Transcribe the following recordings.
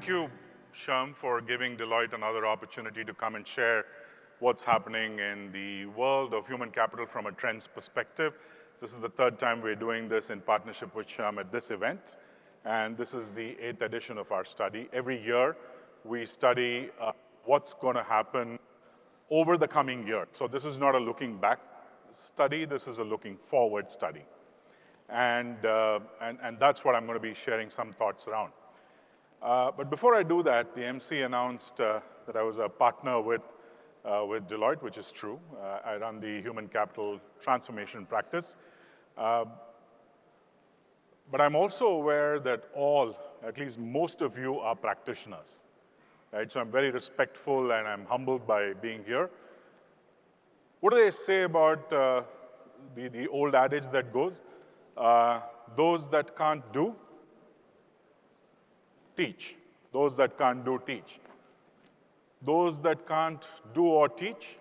thank you, SHRM, for giving Deloitte another opportunity to come and share what's happening in the world of human capital from a trends perspective. This is the third time we're doing this in partnership with SHRM at this event, and this is the 8th edition of our study. Every year, we study what's going to happen over the coming year. So this is not a looking back study, this is a looking forward study. And that's what I'm going to be sharing some thoughts around. But before I do that, the MC announced that I was a partner with Deloitte, which is true. I run the human capital transformation practice. But I'm also aware that at least most of you are practitioners. Right? So I'm very respectful and I'm humbled by being here. What do they say about the old adage that goes, those that can't do, teach. Those that can't do, teach. Those that can't do or teach,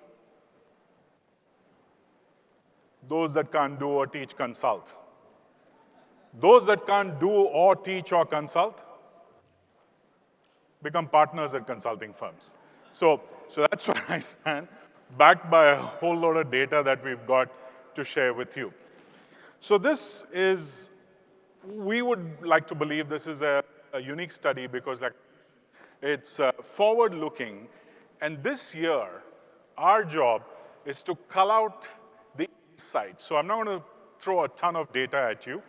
those that can't do or teach, consult. Those that can't do or teach or consult, become partners at consulting firms. So that's where I stand, backed by a whole lot of data that we've got to share with you. So we would like to believe this is a unique study because it's forward-looking. And this year, our job is to cull out the insights. So I'm not going to throw a ton of data at you.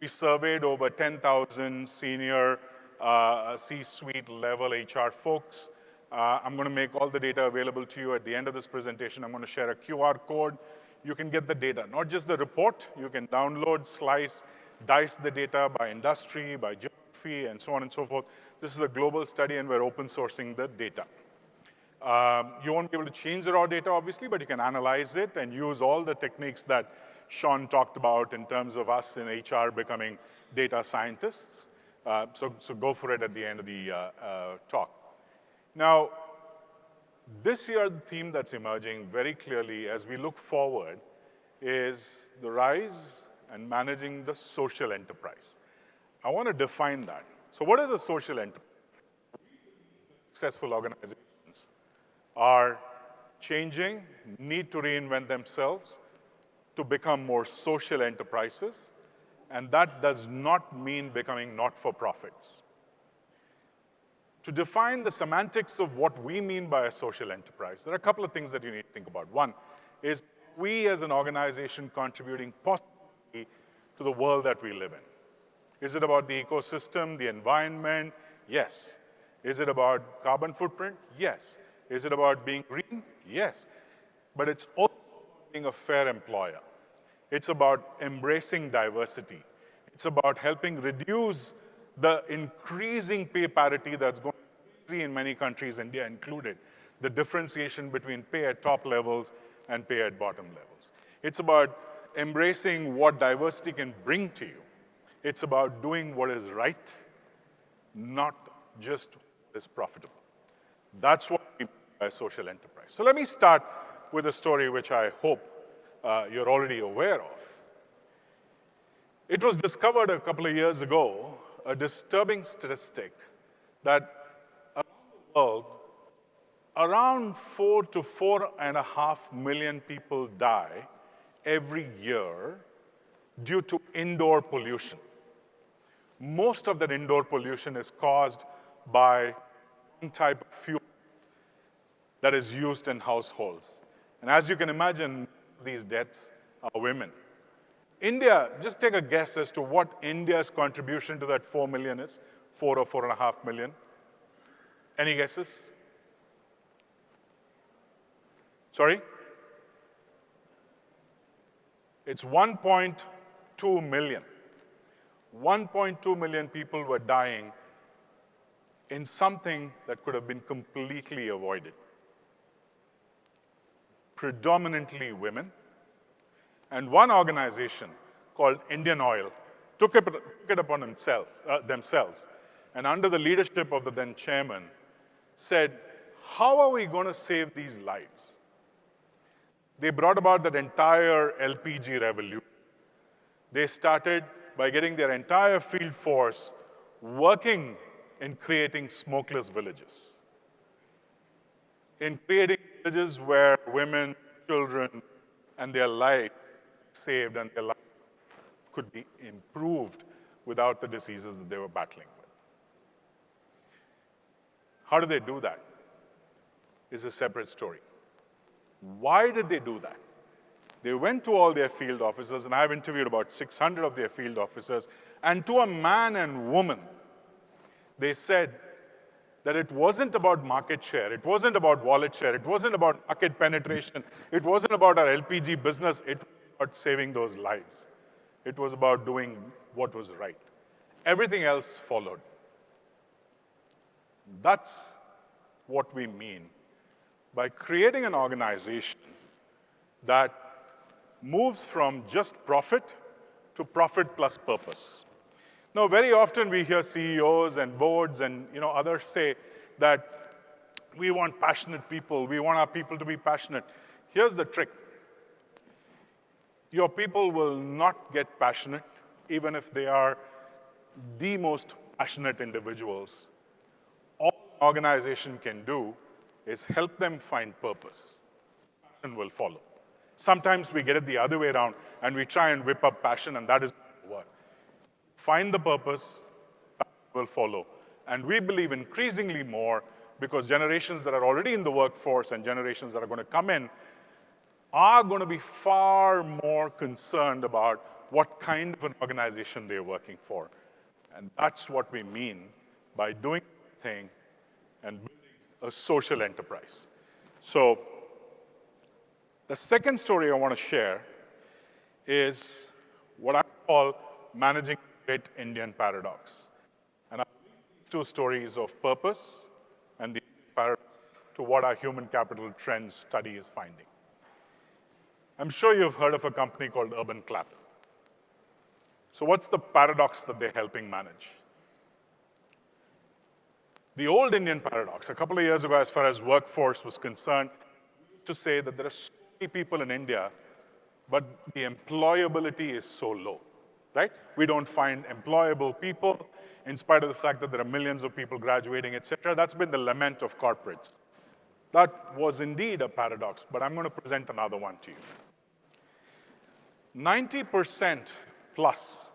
We surveyed over 10,000 senior C-suite level HR folks. I'm going to make all the data available to you at the end of this presentation. I'm going to share a QR code. You can get the data, not just the report. You can download, slice, dice the data by industry, by geography, and so on and so forth. This is a global study, and we're open sourcing the data. You won't be able to change the raw data, obviously, but you can analyze it and use all the techniques that Sean talked about in terms of us in HR becoming data scientists. So go for it at the end of the talk. Now, this year, the theme that's emerging very clearly as we look forward is the rise and managing the social enterprise. I want to define that. So what is a social enterprise? Successful organizations are changing, need to reinvent themselves to become more social enterprises, and that does not mean becoming not-for-profits. To define the semantics of what we mean by a social enterprise, there are a couple of things that you need to think about. One is we as an organization contributing positively to the world that we live in. Is it about the ecosystem, the environment? Yes. Is it about carbon footprint? Yes. Is it about being green? Yes. But it's also being a fair employer. It's about embracing diversity. It's about helping reduce the increasing pay parity that's going crazy in many countries, India included, the differentiation between pay at top levels and pay at bottom levels. It's about embracing what diversity can bring to you. It's about doing what is right, not just what is profitable. That's what we mean by social enterprise. So let me start with a story which I hope you're already aware of. It was discovered a couple of years ago, a disturbing statistic that around the world, around 4 to 4.5 million people die every year due to indoor pollution. Most of that indoor pollution is caused by one type of fuel that is used in households. And as you can imagine, these deaths are women. India, just take a guess as to what India's contribution to that 4 million is, 4 or 4.5 million. Any guesses? Sorry? It's 1.2 million. 1.2 million people were dying in something that could have been completely avoided. Predominantly women. And one organization called Indian Oil took it upon themselves, and under the leadership of the then chairman, said, how are we going to save these lives? They brought about that entire LPG revolution. They started by getting their entire field force working in creating smokeless villages, in creating villages where women, children, and their lives saved and their lives could be improved without the diseases that they were battling with. How do they do that? Is a separate story. Why did they do that? They went to all their field officers, and I've interviewed about 600 of their field officers, and to a man and woman, they said that it wasn't about market share, it wasn't about wallet share, it wasn't about market penetration, it wasn't about our LPG business, it was about saving those lives. It was about doing what was right. Everything else followed. That's what we mean by creating an organization that moves from just profit to profit plus purpose. Now, very often we hear CEOs and boards and others say that we want passionate people, we want our people to be passionate. Here's the trick. Your people will not get passionate even if they are the most passionate individuals. All an organization can do is help them find purpose. Passion will follow. Sometimes we get it the other way around and we try and whip up passion, and that is what. Find the purpose, passion will follow. And we believe increasingly more, because generations that are already in the workforce and generations that are going to come in are going to be far more concerned about what kind of an organization they're working for. And that's what we mean by doing the thing and building a social enterprise. So the second story I want to share is what I call managing the great Indian paradox. And I'll link these two stories of purpose and the paradox to what our human capital trends study is finding. I'm sure you've heard of a company called Urban Clap. So what's the paradox that they're helping manage? The old Indian paradox, a couple of years ago, as far as workforce was concerned, we used to say that there are so many people in India, but the employability is so low, right? We don't find employable people in spite of the fact that there are millions of people graduating, et cetera. That's been the lament of corporates. That was indeed a paradox, but I'm going to present another one to you. 90% plus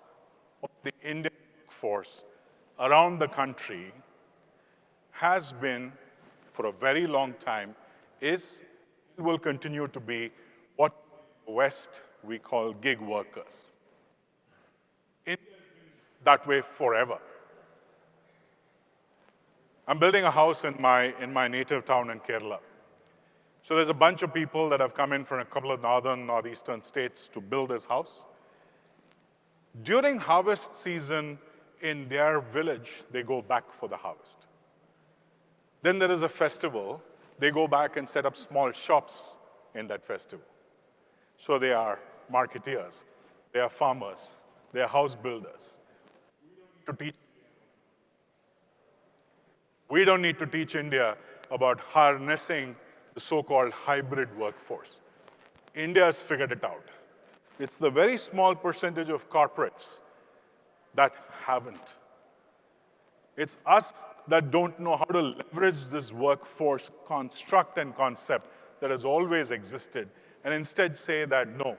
of the Indian workforce around the country has been, for a very long time, will continue to be what in the West we call gig workers. India has been that way forever. I'm building a house in my native town in Kerala. So there's a bunch of people that have come in from a couple of northeastern states to build this house. During harvest season in their village, they go back for the harvest. Then there is a festival. They go back and set up small shops in that festival. So they are marketeers, they are farmers, they are house builders. We don't need to teach India about harnessing the so-called hybrid workforce. India has figured it out. It's the very small percentage of corporates that haven't. It's us that don't know how to leverage this workforce construct and concept that has always existed, and instead say that no,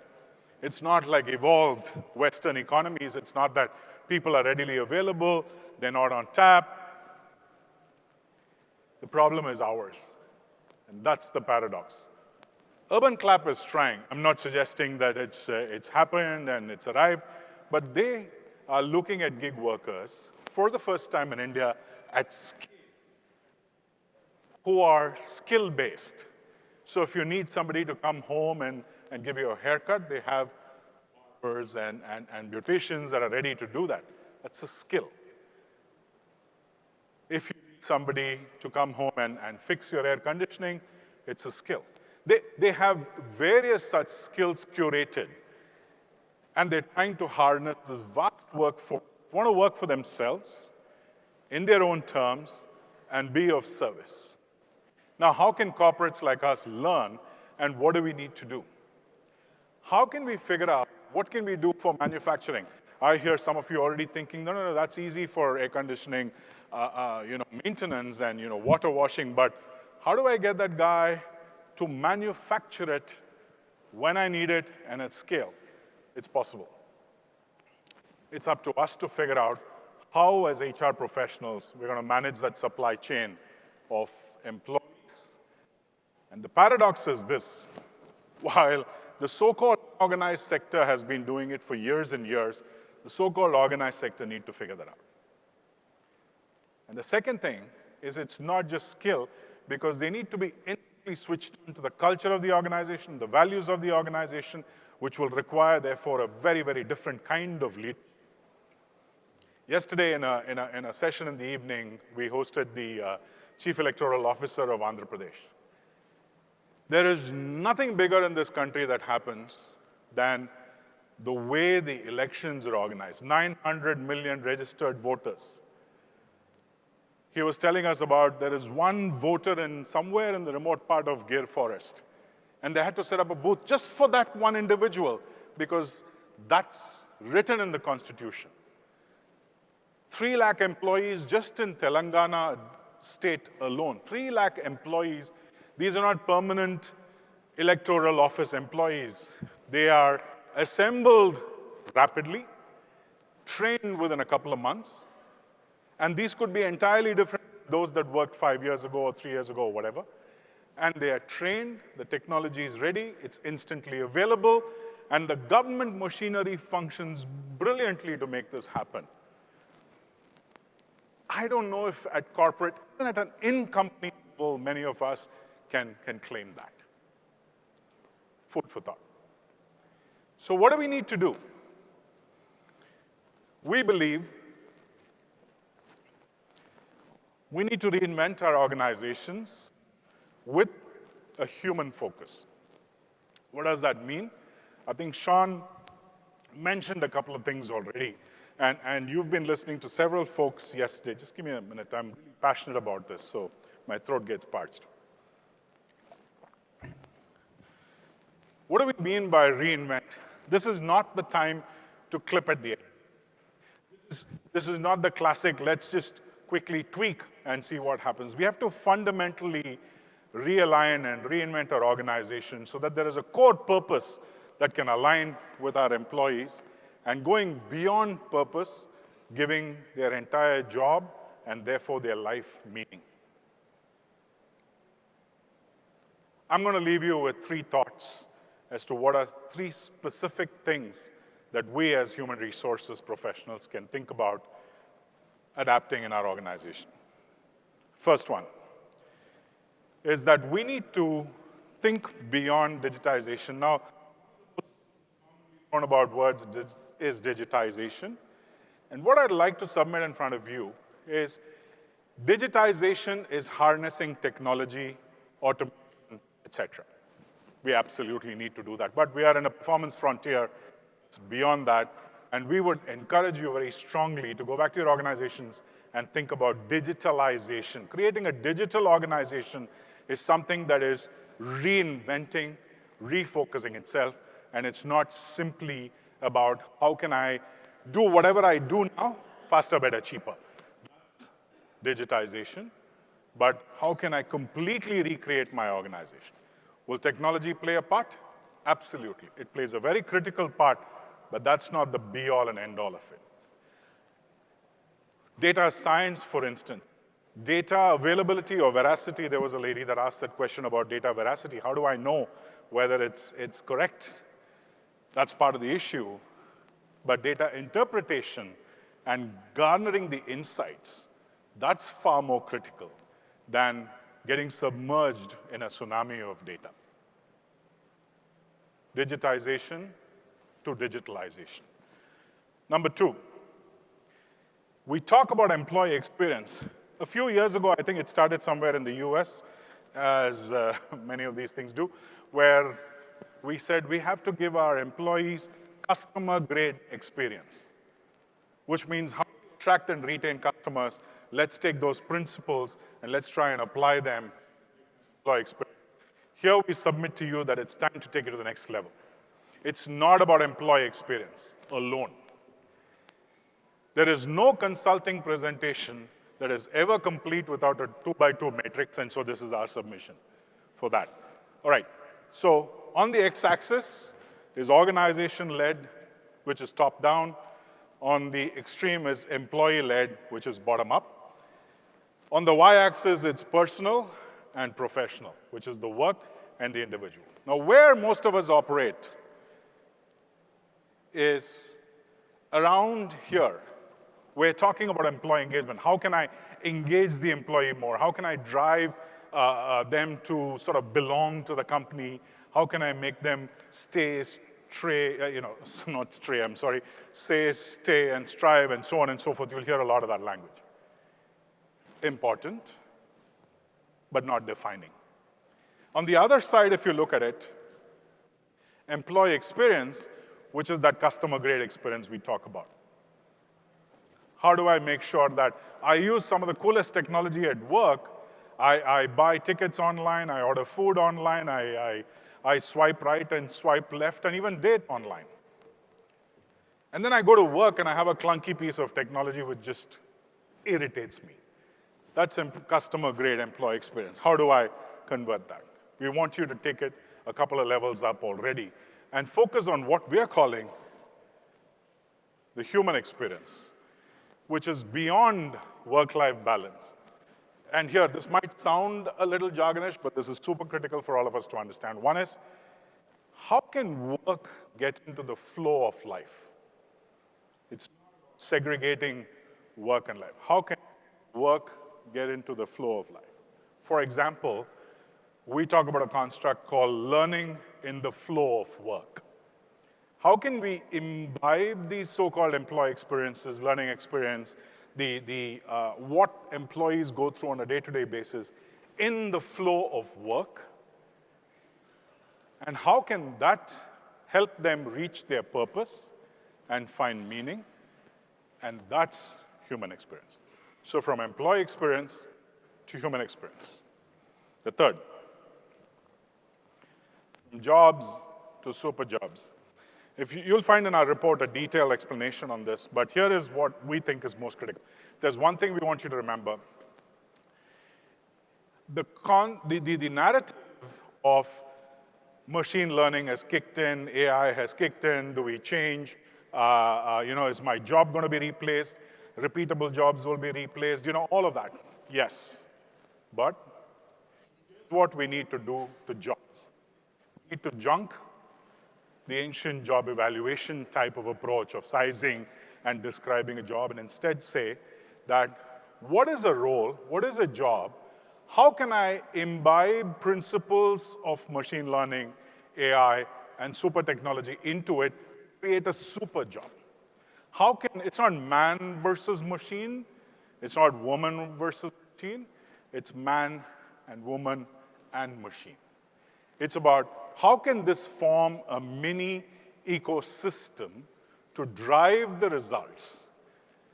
it's not like evolved Western economies. It's not that people are readily available, they're not on tap. The problem is ours, and that's the paradox. Urban Clap is trying. I'm not suggesting that it's happened and it's arrived, but they are looking at gig workers for the first time in India at scale, who are skill-based. So if you need somebody to come home and give you a haircut, they have barbers and beauticians that are ready to do that. That's a skill. If you need somebody to come home and fix your air conditioning, it's a skill. They have various such skills curated, and they're trying to harness this vast workforce, want to work for themselves in their own terms and be of service. Now, how can corporates like us learn, and what do we need to do? How can we figure out what can we do for manufacturing? I hear some of you already thinking, no, that's easy for air conditioning, maintenance and water washing, but how do I get that guy to manufacture it when I need it and at scale? It's possible. It's up to us to figure out how, as HR professionals, we're going to manage that supply chain of employees. And the paradox is this: while the so-called organized sector has been doing it for years and years, the so-called organized sector need to figure that out. And the second thing is it's not just skill, because they need to be instantly switched into the culture of the organization, the values of the organization, which will require, therefore, a very, very different kind of lead. Yesterday, in a session in the evening, we hosted the Chief Electoral Officer of Andhra Pradesh. There is nothing bigger in this country that happens than the way the elections are organized. 900 million registered voters. He was telling us about there is one voter somewhere in the remote part of Gir Forest, and they had to set up a booth just for that one individual, because that's written in the Constitution. 3 lakh employees just in Telangana state alone. 3 lakh employees. These are not permanent electoral office employees. They are assembled rapidly, trained within a couple of months, and these could be entirely different from those that worked 5 years ago or 3 years ago or whatever. And they are trained, the technology is ready, it's instantly available, and the government machinery functions brilliantly to make this happen. I don't know if at corporate, even at an in-company level, many of us can claim that. Food for thought. So what do we need to do? We believe we need to reinvent our organizations with a human focus. What does that mean? I think Sean mentioned a couple of things already, and you've been listening to several folks yesterday. Just give me a minute. I'm really passionate about this, so my throat gets parched. What do we mean by reinvent? This is not the time to clip at the end. This is not the classic, let's just quickly tweak and see what happens. We have to fundamentally realign and reinvent our organization so that there is a core purpose that can align with our employees, and going beyond purpose, giving their entire job and therefore their life meaning. I'm going to leave you with 3 thoughts as to what are 3 specific things that we as human resources professionals can think about adapting in our organization. First one is that we need to think beyond digitization. Now, one about words is digitization. And what I'd like to submit in front of you is digitization is harnessing technology, automation, etc. We absolutely need to do that. But we are in a performance frontier. It's beyond that. And we would encourage you very strongly to go back to your organizations and think about digitalization. Creating a digital organization is something that is reinventing, refocusing itself, and it's not simply about how can I do whatever I do now, faster, better, cheaper. That's digitization. But how can I completely recreate my organization? Will technology play a part? Absolutely. It plays a very critical part, but that's not the be-all and end-all of it. Data science, for instance. Data availability or veracity, there was a lady that asked that question about data veracity. How do I know whether it's correct? That's part of the issue. But data interpretation and garnering the insights, that's far more critical than getting submerged in a tsunami of data. Digitization to digitalization. Number 2, we talk about employee experience. A few years ago, I think it started somewhere in the US, as many of these things do, where we said we have to give our employees customer-grade experience, which means how to attract and retain customers. Let's take those principles and let's try and apply them to employee experience. Here we submit to you that it's time to take it to the next level. It's not about employee experience alone. There is no consulting presentation that is ever complete without a 2x2 matrix, and so this is our submission for that. All right, so on the x-axis is organization-led, which is top-down. On the extreme is employee-led, which is bottom-up. On the y-axis, it's personal and professional, which is the work and the individual. Now, where most of us operate is around here. We're talking about employee engagement. How can I engage the employee more? How can I drive them to sort of belong to the company? How can I make them stay, not stray, I'm sorry, stay and strive and so on and so forth. You'll hear a lot of that language. Important, but not defining. On the other side, if you look at it, employee experience, which is that customer-grade experience we talk about. How do I make sure that I use some of the coolest technology at work? I buy tickets online, I order food online, I swipe right and swipe left, and even date online. And then I go to work and I have a clunky piece of technology which just irritates me. That's customer-grade employee experience. How do I convert that? We want you to take it a couple of levels up already and focus on what we are calling the human experience, which is beyond work-life balance. And here, this might sound a little jargonish, but this is super critical for all of us to understand. One is, how can work get into the flow of life? It's segregating work and life. How can work get into the flow of life? For example, we talk about a construct called learning in the flow of work. How can we imbibe these so-called employee experiences, learning experience, what employees go through on a day-to-day basis in the flow of work? And how can that help them reach their purpose and find meaning? And that's human experience. So from employee experience to human experience. The third, from jobs to super jobs. You'll find in our report a detailed explanation on this, but here is what we think is most critical. There's one thing we want you to remember. The narrative of machine learning has kicked in, AI has kicked in, do we change? Is my job going to be replaced? Repeatable jobs will be replaced, all of that. Yes, but here's what we need to do to jobs. We need to junk the ancient job evaluation type of approach of sizing and describing a job, and instead say that what is a role, what is a job, how can I imbibe principles of machine learning, AI, and super technology into it, create a super job? It's not man versus machine, it's not woman versus machine, it's man and woman and machine. It's about how can this form a mini ecosystem to drive the results?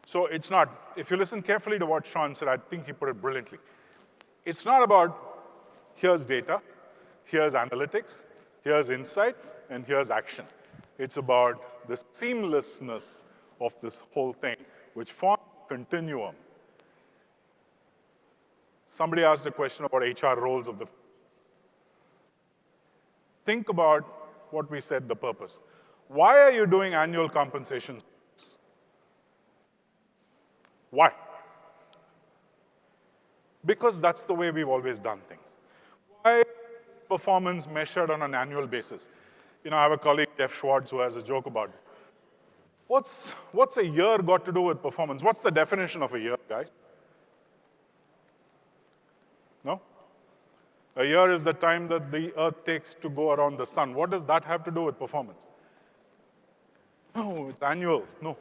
So it's not, if you listen carefully to what Sean said, I think he put it brilliantly. It's not about here's data, here's analytics, here's insight, and here's action. It's about the seamlessness of this whole thing, which forms a continuum. Somebody asked a question about HR roles of the. Think about what we said, the purpose. Why are you doing annual compensation? Why? Because that's the way we've always done things. Why performance measured on an annual basis? I have a colleague, Jeff Schwartz, who has a joke about it. What's a year got to do with performance? What's the definition of a year, guys? No? A year is the time that the Earth takes to go around the sun. What does that have to do with performance? No, it's annual. No.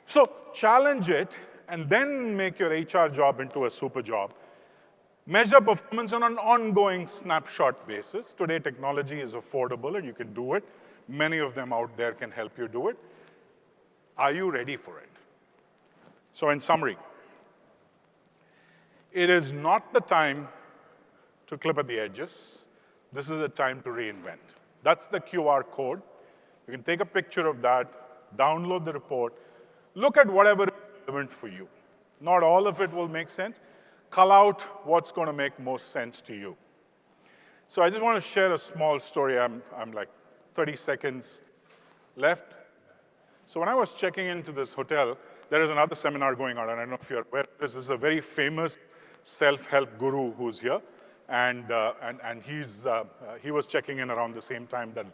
So challenge it and then make your HR job into a super job. Measure performance on an ongoing snapshot basis. Today, technology is affordable and you can do it. Many of them out there can help you do it. Are you ready for it? So in summary, it is not the time to clip at the edges. This is the time to reinvent. That's the QR code. You can take a picture of that, download the report, look at whatever relevant for you. Not all of it will make sense. Cull out what's going to make most sense to you. So I just want to share a small story. I'm like 30 seconds left. So when I was checking into this hotel, there is another seminar going on, and I don't know if you're aware. This is a very famous self-help guru who's here, and he was checking in around the same time that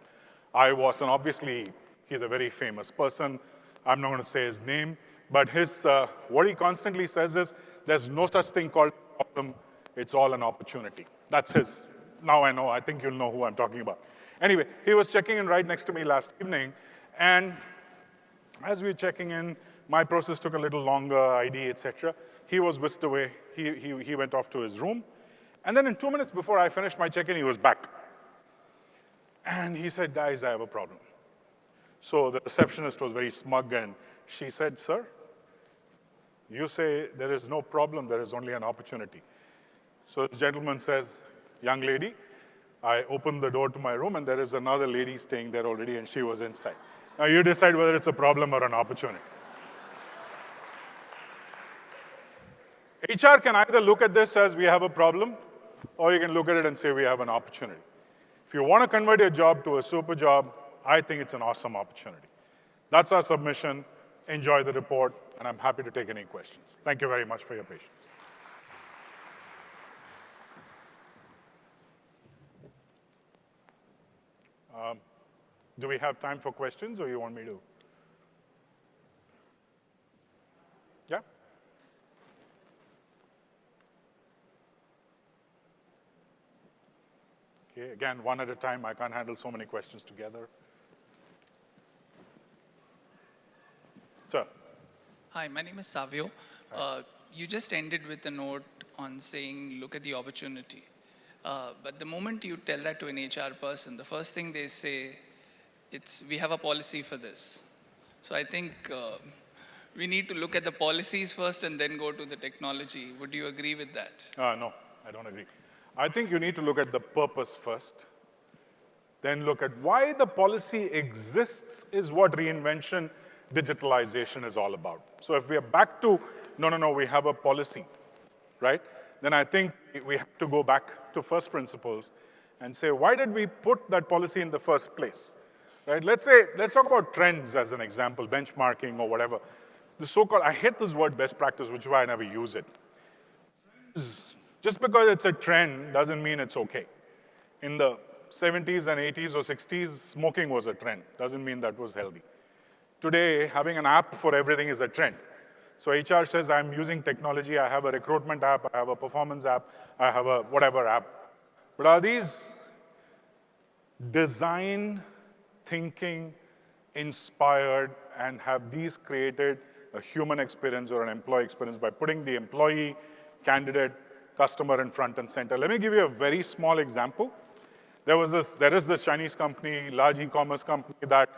I was, and obviously he's a very famous person. I'm not going to say his name, but what he constantly says is, there's no such thing called a problem, it's all an opportunity. That's his. Now I know, I think you'll know who I'm talking about. Anyway, he was checking in right next to me last evening, and as we were checking in, my process took a little longer, ID, etc. He was whisked away. He went off to his room. And then in 2 minutes before I finished my check-in, he was back. And he said, guys, I have a problem. So the receptionist was very smug, and she said, sir, you say there is no problem, there is only an opportunity. So the gentleman says, young lady, I opened the door to my room, and there is another lady staying there already, and she was inside. Now you decide whether it's a problem or an opportunity. HR can either look at this as we have a problem, or you can look at it and say we have an opportunity. If you want to convert your job to a super job, I think it's an awesome opportunity. That's our submission. Enjoy the report, and I'm happy to take any questions. Thank you very much for your patience. Do we have time for questions, or you want me to? Yeah? Okay, again, one at a time. I can't handle so many questions together. Sir. Hi, my name is Savio. You just ended with a note on saying, look at the opportunity. But the moment you tell that to an HR person, the first thing they say, we have a policy for this. So I think we need to look at the policies first and then go to the technology. Would you agree with that? No, I don't agree. I think you need to look at the purpose first, then look at why the policy exists is what reinvention, digitalization is all about. So if we are back to, no, we have a policy, right? Then I think we have to go back to first principles and say, why did we put that policy in the first place? Right? Let's talk about trends as an example, benchmarking or whatever. The so-called, I hate this word best practice, which is why I never use it. Just because it's a trend doesn't mean it's okay. In the 70s and 80s or 60s, smoking was a trend. Doesn't mean that was healthy. Today, having an app for everything is a trend. So HR says, I'm using technology. I have a recruitment app. I have a performance app. I have a whatever app. But are these design thinking inspired, and have these created a human experience or an employee experience by putting the employee, candidate, customer in front and center? Let me give you a very small example. There is this Chinese company, large e-commerce company that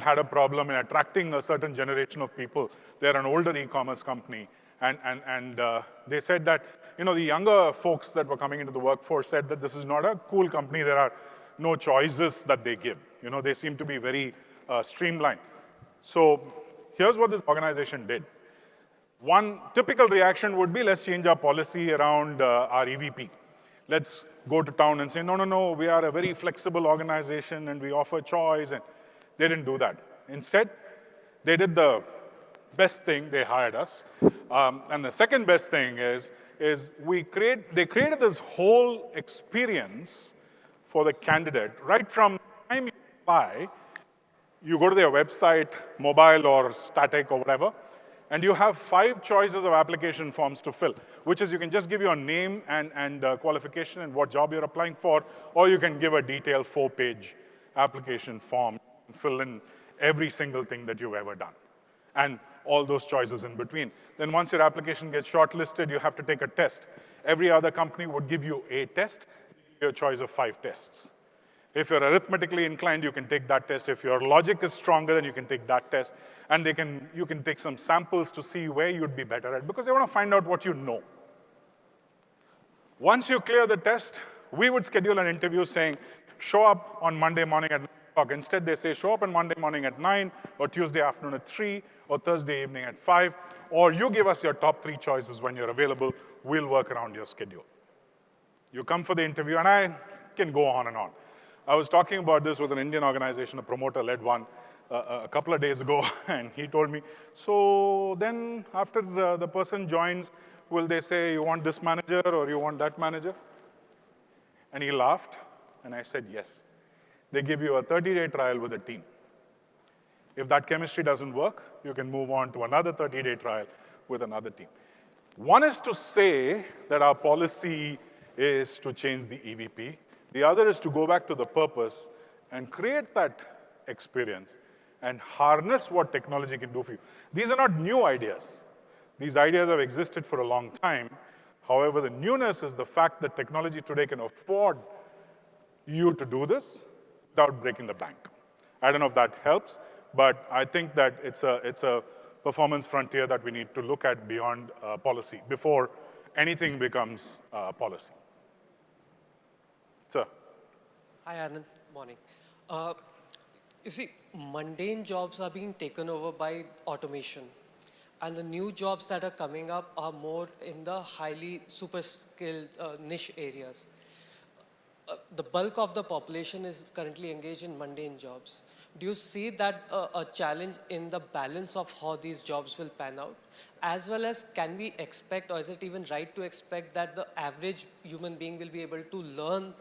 had a problem in attracting a certain generation of people. They're an older e-commerce company. And they said that, the younger folks that were coming into the workforce said that this is not a cool company. There are no choices that they give. They seem to be very streamlined. So here's what this organization did. One typical reaction would be, let's change our policy around our EVP. Let's go to town and say, no, we are a very flexible organization and we offer choice. And they didn't do that. Instead, they did the best thing, they hired us. And the second best thing is they created this whole experience for the candidate. Right from the time you apply, you go to their website, mobile or static or whatever, and you have 5 choices of application forms to fill, which is you can just give your name and qualification and what job you're applying for, or you can give a detailed 4-page application form and fill in every single thing that you've ever done, and all those choices in between. Then once your application gets shortlisted, you have to take a test. Every other company would give you a test, your choice of 5 tests. If you're arithmetically inclined, you can take that test. If your logic is stronger, then you can take that test. And you can take some samples to see where you'd be better at, because they want to find out what you know. Once you clear the test, we would schedule an interview saying, show up on Monday morning at o'clock. Instead, they say, show up on Monday morning at 9, or Tuesday afternoon at 3, or Thursday evening at 5, or you give us your top 3 choices when you're available. We'll work around your schedule. You come for the interview, and I can go on and on. I was talking about this with an Indian organization, a promoter led one, a couple of days ago, and he told me, so then after the person joins, will they say, you want this manager or you want that manager? And he laughed, and I said, yes. They give you a 30-day trial with a team. If that chemistry doesn't work, you can move on to another 30-day trial with another team. One is to say that our policy is to change the EVP. The other is to go back to the purpose and create that experience and harness what technology can do for you. These are not new ideas. These ideas have existed for a long time. However, the newness is the fact that technology today can afford you to do this without breaking the bank. I don't know if that helps, but I think that it's a performance frontier that we need to look at beyond policy before anything becomes policy. Sir. Hi, Anand. Morning. You see, mundane jobs are being taken over by automation. And the new jobs that are coming up are more in the highly super skilled niche areas. The bulk of the population is currently engaged in mundane jobs. Do you see that a challenge in the balance of how these jobs will pan out? As well as, can we expect, or is it even right to expect that the average human being will be able to learn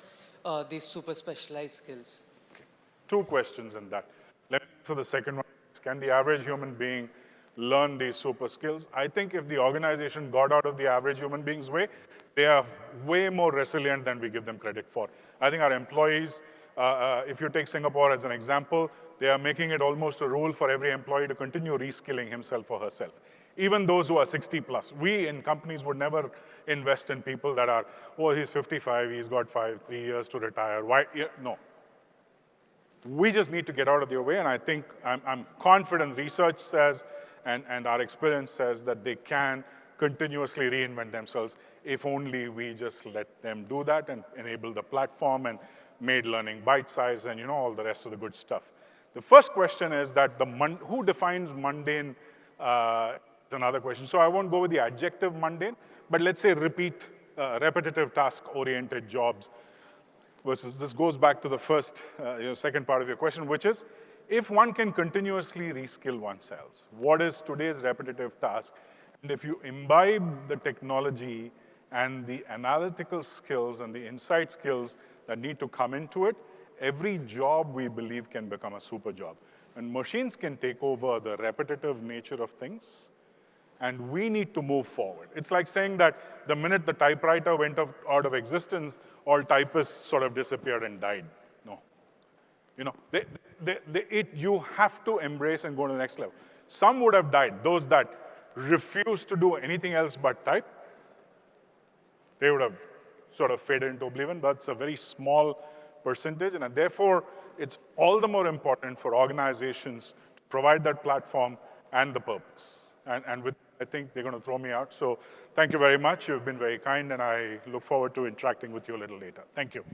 these super specialized skills? Okay. 2 questions in that. Let me answer the second one. Can the average human being learn these super skills? I think if the organization got out of the average human being's way, they are way more resilient than we give them credit for. I think our employees, if you take Singapore as an example, they are making it almost a rule for every employee to continue reskilling himself or herself. Even those who are 60 plus. We in companies would never invest in people that are, oh, he's 55, he's got 3 years to retire. Why? No. We just need to get out of their way, and I think I'm confident research says, and our experience says that they can continuously reinvent themselves if only we just let them do that and enable the platform and made learning bite-sized and all the rest of the good stuff. The first question is that who defines mundane is another question. So I won't go with the adjective mundane, but let's say repetitive task-oriented jobs versus this goes back to the first, second part of your question, which is if one can continuously reskill oneself, what is today's repetitive task? And if you imbibe the technology and the analytical skills and the insight skills that need to come into it, every job we believe can become a super job. And machines can take over the repetitive nature of things, and we need to move forward. It's like saying that the minute the typewriter went out of existence, all typists sort of disappeared and died. No. You have to embrace and go to the next level. Some would have died. Those that refused to do anything else but type, they would have sort of faded into oblivion. That's a very small percentage, and therefore, it's all the more important for organizations to provide that platform and the purpose. And with, I think they're going to throw me out. So thank you very much. You've been very kind, and I look forward to interacting with you a little later. Thank you.